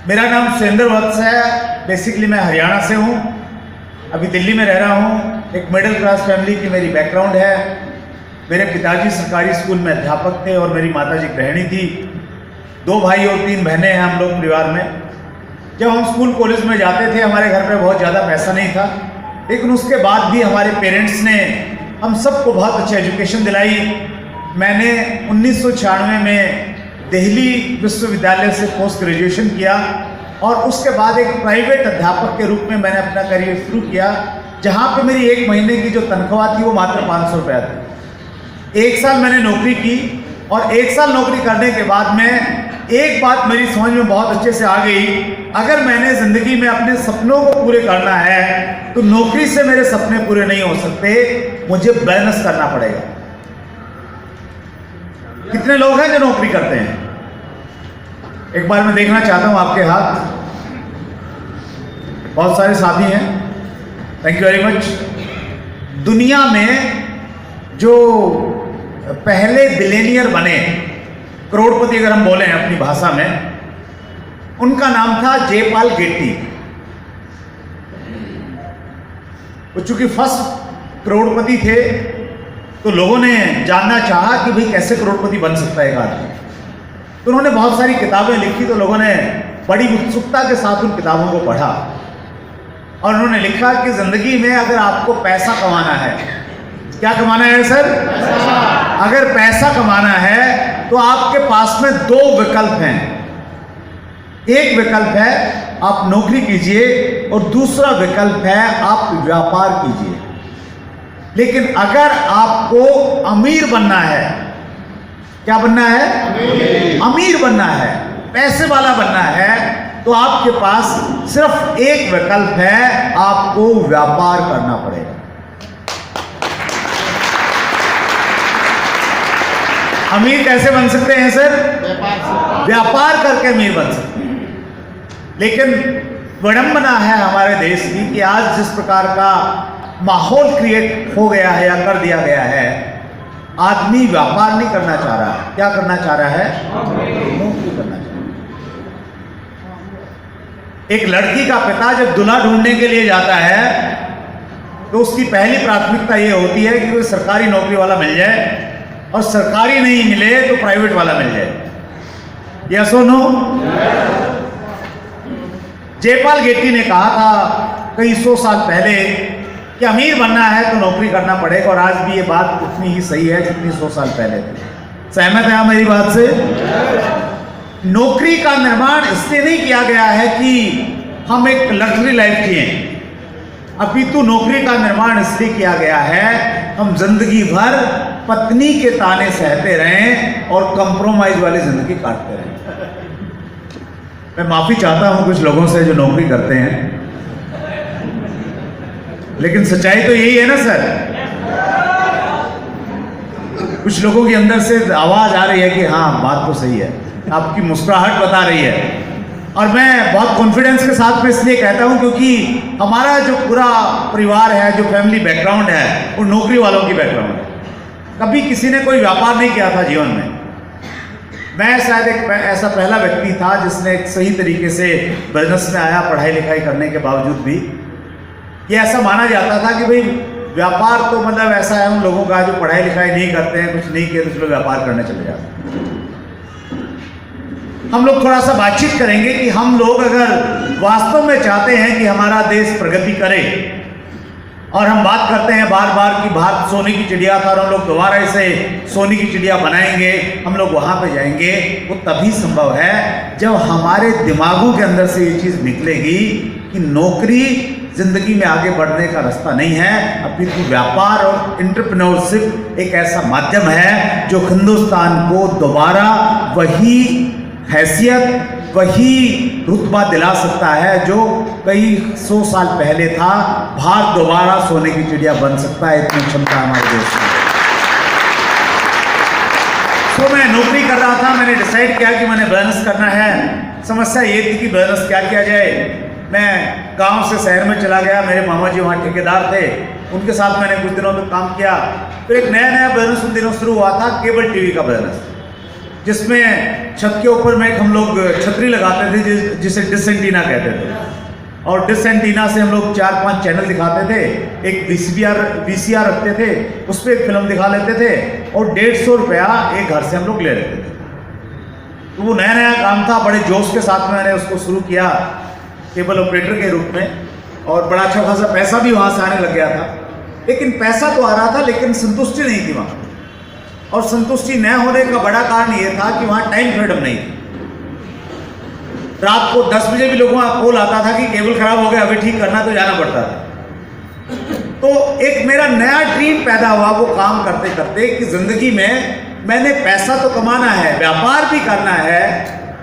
मेरा नाम सुरेंद्र वत्स है। बेसिकली मैं हरियाणा से हूँ, अभी दिल्ली में रह रहा हूँ। एक मिडिल क्लास फैमिली की मेरी बैकग्राउंड है। मेरे पिताजी सरकारी स्कूल में अध्यापक थे और मेरी माताजी गृहिणी थी। 2 भाई और 3 बहनें हैं हम लोग परिवार में। जब हम स्कूल कॉलेज में जाते थे हमारे घर पे बहुत ज़्यादा पैसा नहीं था, लेकिन उसके बाद भी हमारे पेरेंट्स ने हम सबको बहुत अच्छी एजुकेशन दिलाई। मैंने 1996 में दिल्ली विश्वविद्यालय से पोस्ट ग्रेजुएशन किया और उसके बाद एक प्राइवेट अध्यापक के रूप में मैंने अपना करियर शुरू किया, जहाँ पे मेरी 1 महीने की जो तनख्वाह थी वो मात्र 500 रुपया थी। 1 साल मैंने नौकरी की और 1 साल नौकरी करने के बाद में एक बात मेरी समझ में बहुत अच्छे से आ गई, अगर मैंने ज़िंदगी में अपने सपनों को पूरे करना है तो नौकरी से मेरे सपने पूरे नहीं हो सकते, मुझे बिजनेस करना पड़ेगा। कितने लोग हैं जो नौकरी करते हैं? एक बार मैं देखना चाहता हूं आपके हाथ। बहुत सारे साथी हैं, थैंक यू वेरी मच। दुनिया में जो पहले बिलियनियर बने, करोड़पति अगर हम बोले अपनी भाषा में, उनका नाम था जयपाल गेट्टी। वो चूंकि फर्स्ट करोड़पति थे तो लोगों ने जानना चाहा कि भाई कैसे करोड़पति बन सकता है एक आदमी। तो उन्होंने बहुत सारी किताबें लिखी, तो लोगों ने बड़ी उत्सुकता के साथ उन किताबों को पढ़ा और उन्होंने लिखा कि जिंदगी में अगर आपको पैसा कमाना है, क्या कमाना है सर? अगर पैसा कमाना है तो आपके पास में 2 विकल्प हैं। एक विकल्प है आप नौकरी कीजिए और दूसरा विकल्प है आप व्यापार कीजिए। लेकिन अगर आपको अमीर बनना है, क्या बनना है? अमीर बनना है, पैसे वाला बनना है, तो आपके पास सिर्फ एक विकल्प है, आपको व्यापार करना पड़ेगा। अमीर कैसे बन सकते हैं सर? व्यापार करके अमीर बन सकते हैं। लेकिन विडंबना है हमारे देश की कि आज जिस प्रकार का माहौल क्रिएट हो गया है या कर दिया गया है, आदमी व्यापार नहीं करना चाह रहा। क्या करना चाह रहा है? नौकरी करना चाह रहा है। एक लड़की का पिता जब दूल्हा ढूंढने के लिए जाता है तो उसकी पहली प्राथमिकता ये होती है कि कोई सरकारी नौकरी वाला मिल जाए, और सरकारी नहीं मिले तो प्राइवेट वाला मिल जाए। यस और नो? जयपाल गेट्टी ने कहा था कई 100 साल पहले कि अमीर बनना है तो नौकरी करना पड़ेगा, और आज भी ये बात उतनी ही सही है जितनी 100 साल पहले थी। सहमत है आप मेरी बात से? नौकरी का निर्माण इसलिए नहीं किया गया है कि हम एक लग्जरी लाइफ जिए, अपितु नौकरी का निर्माण इसलिए किया गया है हम जिंदगी भर पत्नी के ताने सहते रहें और कंप्रोमाइज वाली जिंदगी काटते रहें। मैं माफी चाहता हूं कुछ लोगों से जो नौकरी करते हैं, लेकिन सच्चाई तो यही है ना सर। कुछ लोगों के अंदर से आवाज आ रही है कि हाँ बात तो सही है, आपकी मुस्कुराहट बता रही है। और मैं बहुत कॉन्फिडेंस के साथ में इसलिए कहता हूं क्योंकि हमारा जो पूरा परिवार है, जो फैमिली बैकग्राउंड है, वो नौकरी वालों की बैकग्राउंड है। कभी किसी ने कोई व्यापार नहीं किया था जीवन में। मैं शायद एक ऐसा पहला व्यक्ति था जिसने एक सही तरीके से बिजनेस में आया, पढ़ाई लिखाई करने के बावजूद भी। ये ऐसा माना जाता था कि भाई व्यापार तो मतलब ऐसा है उन लोगों का जो पढ़ाई लिखाई नहीं करते हैं, कुछ नहीं किया तो चलो व्यापार करने चले जाते हैं। हम लोग थोड़ा सा बातचीत करेंगे कि हम लोग अगर वास्तव में चाहते हैं कि हमारा देश प्रगति करे, और हम बात करते हैं बार बार कि भारत सोने की चिड़िया था और हम लोग दोबारा इसे सोने की चिड़िया बनाएंगे, हम लोग वहाँ पे जाएंगे, वो तभी संभव है जब हमारे दिमागों के अंदर से ये चीज़ निकलेगी कि नौकरी जिंदगी में आगे बढ़ने का रास्ता नहीं है, अपितु व्यापार और एंटरप्रेन्योरशिप एक ऐसा माध्यम है जो हिंदुस्तान को दोबारा वही हैसियत, वही रुतबा दिला सकता है जो कई 100 साल पहले था। भारत दोबारा सोने की चिड़िया बन सकता है, इतनी क्षमता हमारे देश में। तो मैं नौकरी कर रहा था, मैंने डिसाइड किया कि मैंने बिजनेस करना है। समस्या ये थी कि बिजनेस क्या किया जाए। मैं गांव से शहर में चला गया, मेरे मामा जी वहाँ ठेकेदार थे, उनके साथ मैंने कुछ दिनों तक काम किया। फिर एक नया बिजनेस उन दिनों शुरू हुआ था, केबल टीवी का बिजनेस, जिसमें छत के ऊपर में हम लोग छतरी लगाते थे जिसे डिश एंटीना कहते थे, और डिश एंटीना से हम लोग 4-5 चैनल दिखाते थे, एक VCR रखते थे, उस पर एक फिल्म दिखा लेते थे और 150 रुपया एक घर से हम लोग ले लेते थे। तो वो नया नया काम था, बड़े जोश के साथ मैंने उसको शुरू किया केबल ऑपरेटर के रूप में, और बड़ा अच्छा खासा पैसा भी वहाँ से आने लग गया था। लेकिन पैसा तो आ रहा था, लेकिन संतुष्टि नहीं थी वहाँ, और संतुष्टि न होने का बड़ा कारण ये था कि वहाँ टाइम फ्रीडम नहीं थी। रात को 10 बजे भी लोगों का कॉल आता था कि केबल खराब हो गया, अभी ठीक करना, तो जाना पड़ता था। तो एक मेरा नया ड्रीम पैदा हुआ वो काम करते करते कि जिंदगी में मैंने पैसा तो कमाना है, व्यापार भी करना है,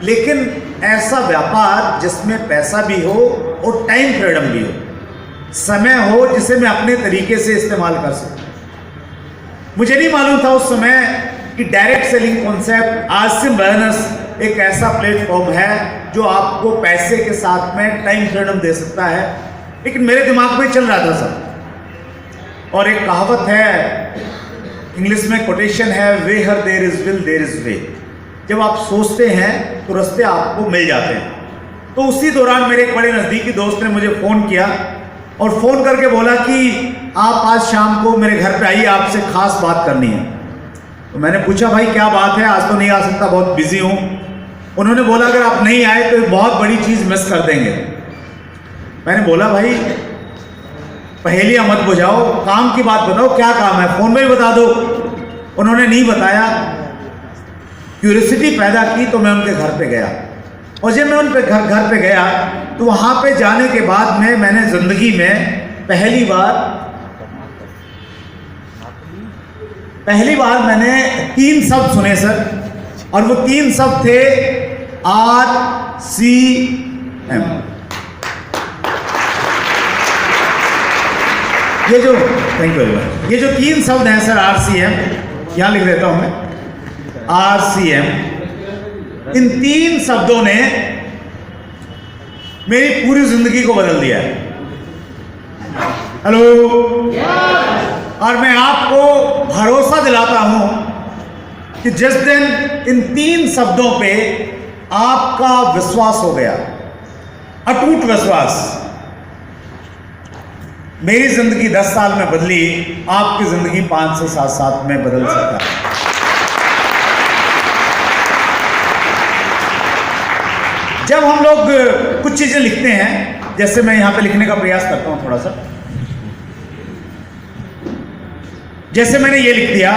लेकिन ऐसा व्यापार जिसमें पैसा भी हो और टाइम फ्रीडम भी हो, समय हो जिसे मैं अपने तरीके से इस्तेमाल कर सकूं। मुझे नहीं मालूम था उस समय कि direct selling concept, Asim business एक ऐसा प्लेटफॉर्म है जो आपको पैसे के साथ में टाइम फ्रीडम दे सकता है, लेकिन मेरे दिमाग में चल रहा था सब। और एक कहावत है, इंग्लिश में कोटेशन है, where there is will there is way. जब आप सोचते हैं तो रास्ते आपको मिल जाते हैं। तो उसी दौरान मेरे एक बड़े नज़दीकी दोस्त ने मुझे फ़ोन किया और फ़ोन करके बोला कि आप आज शाम को मेरे घर पे आइए, आपसे खास बात करनी है। तो मैंने पूछा, भाई क्या बात है? आज तो नहीं आ सकता, बहुत बिजी हूँ। उन्होंने बोला, अगर आप नहीं आए तो एक बहुत बड़ी चीज़ मिस कर देंगे। मैंने बोला, भाई पहेलियाँ मत बुझाओ, काम की बात बताओ, क्या काम है, फ़ोन में ही बता दो। उन्होंने नहीं बताया, क्यूरियोसिटी पैदा की, तो मैं उनके घर पे गया। और जब मैं उनके घर पे गया तो वहाँ पे जाने के बाद में मैंने ज़िंदगी में पहली बार मैंने 3 शब्द सुने सर, और वो 3 शब्द थे RCM। ये जो थैंक यू वेरी मच, ये जो 3 शब्द हैं सर, RCM, यहाँ लिख देता हूँ मैं, RCM, इन 3 शब्दों ने मेरी पूरी जिंदगी को बदल दिया है। हेलो, और मैं आपको भरोसा दिलाता हूं कि जिस दिन इन 3 शब्दों पे आपका विश्वास हो गया, अटूट विश्वास, मेरी जिंदगी 10 साल में बदली, आपकी जिंदगी 5 से 7 साल में बदल सकता है। जब हम लोग कुछ चीजें लिखते हैं, जैसे मैं यहां पे लिखने का प्रयास करता हूं थोड़ा सा, जैसे मैंने ये लिख दिया,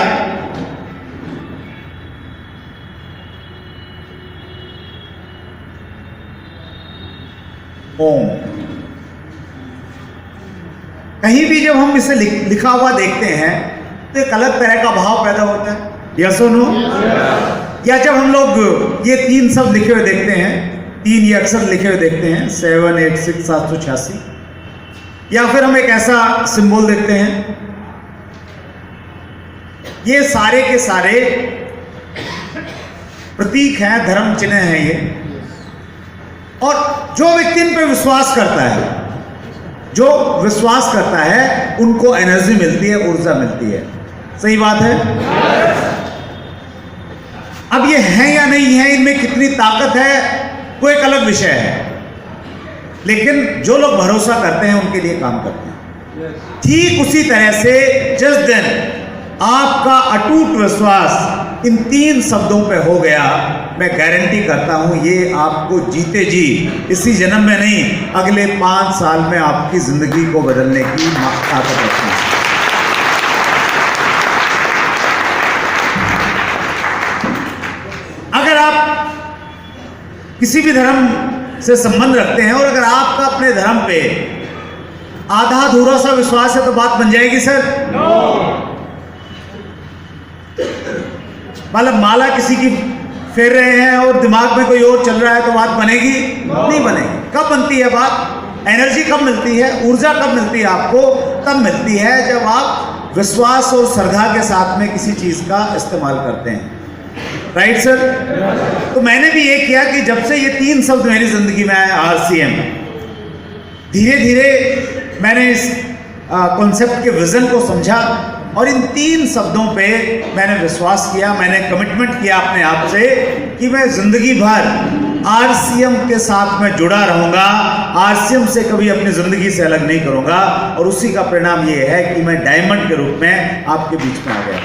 ओम। कहीं भी जब हम इसे लिखा हुआ देखते हैं तो एक अलग तरह का भाव पैदा होता है, यस और नो? या जब हम लोग ये 3 शब्द लिखे हुए देखते हैं, 3 ये अक्षर लिखे हुए देखते हैं, 7 8 6 786, या फिर हम एक ऐसा सिंबल देखते हैं, ये सारे के सारे प्रतीक हैं, धर्म चिन्ह हैं ये। और जो व्यक्ति इन पे विश्वास करता है, जो विश्वास करता है, उनको एनर्जी मिलती है, ऊर्जा मिलती है। सही बात है? अब ये है या नहीं है, इनमें कितनी ताकत है, वो एक अलग विषय है, लेकिन जो लोग भरोसा करते हैं उनके लिए काम करते हैं। ठीक उसी तरह से जिस दिन आपका अटूट विश्वास इन 3 शब्दों पे हो गया, मैं गारंटी करता हूं ये आपको जीते जी, इसी जन्म में नहीं, अगले 5 साल में आपकी जिंदगी को बदलने की ताकत रखती है। अगर आप किसी भी धर्म से संबंध रखते हैं और अगर आपका अपने धर्म पे आधा अधूरा सा विश्वास है तो बात बन जाएगी सर? मतलब माला किसी की फेर रहे हैं और दिमाग में कोई और चल रहा है तो बात बनेगी? नहीं बनेगी। कब बनती है बात? एनर्जी कब मिलती है, ऊर्जा कब मिलती है आपको? तब मिलती है जब आप विश्वास और श्रद्धा के साथ में किसी चीज का इस्तेमाल करते हैं। Right sir? तो मैंने भी ये किया कि जब से ये 3 शब्द मेरी जिंदगी में आए, RCM, धीरे धीरे मैंने इस कॉन्सेप्ट के विजन को समझा, और इन 3 शब्दों पे मैंने विश्वास किया, मैंने कमिटमेंट किया अपने आप से कि मैं जिंदगी भर आरसीएम के साथ मैं जुड़ा रहूंगा, आरसीएम से कभी अपनी जिंदगी से अलग नहीं करूंगा। और उसी का परिणाम ये है कि मैं डायमंड के रूप में आपके बीच में आ गया।